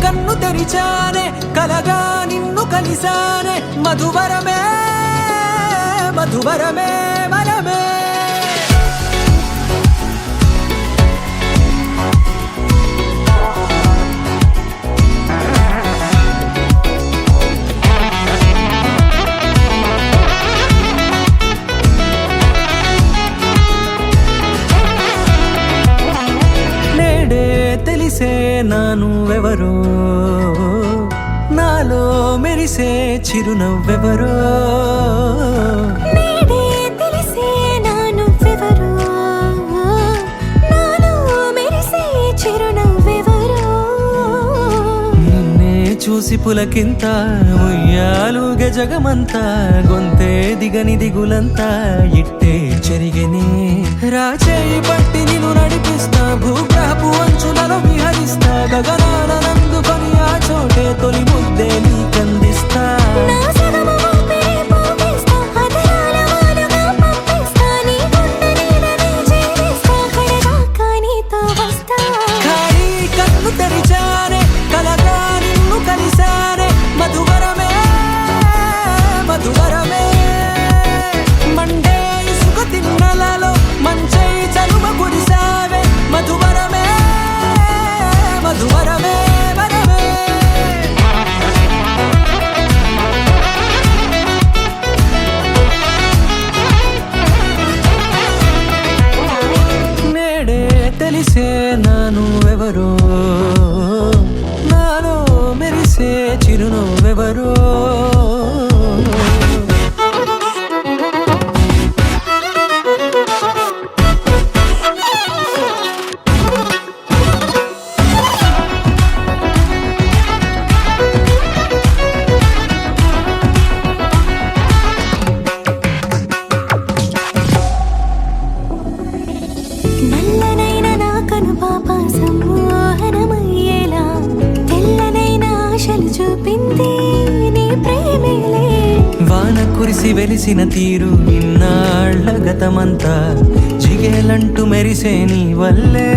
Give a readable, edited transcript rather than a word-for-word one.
కన్ను తెరిచానే కలగా నిన్ను కలిసానే మధువరమే మధువరమే మనమే తెలిసే నానువెవరో నాలో మెరిసే చిరునవ్వెవరో నేడే తెలిసే నానువెవరో నాలో మెరిసే చిరునవ్వెవరో నిన్నే చూసి పులకింత ఉయ్యాలుగే జగమంతా గొంతే దిగని దిగులంతా ఇట్టే చెరిగెనే రాచేయి పట్టి నిన్ను నడిపిస్తా భూగ్రహపు అంచులలో విహరిస్తా గగనాలనందుకొని ఆ చోటే తొలి ముద్దే నీకందిస్తా నా సగము ఊపిరి పోగిస్తా అదరాల వాలుగా పంపిస్తా నీ గుండె నీడనే జీవిస్తా కడదాకా నీతో వస్తా ఖాళీ కన్ను తెరిచానే కలగా నిన్ను కలిసానే మధువరమే మధువరమే మండే ఇసుక తిన్నలలో మంచై చలువ కురిసావే మధువరమే మధువరమే వరమే నేడే తెలిసే నానువెవరో నాలో మెరిసే చిరునవ్వెవరో నల్లనైన నా కనుపాప సమ్మోహనమయ్యేలా తెల్లనైన ఆశలు చూపింది నీ ప్రేమేలే వాన కురిసి వెలిసిన తీరు ఇన్నాళ్ల గతమంతా జిగేలంటూ మెరిసే నీ వల్లే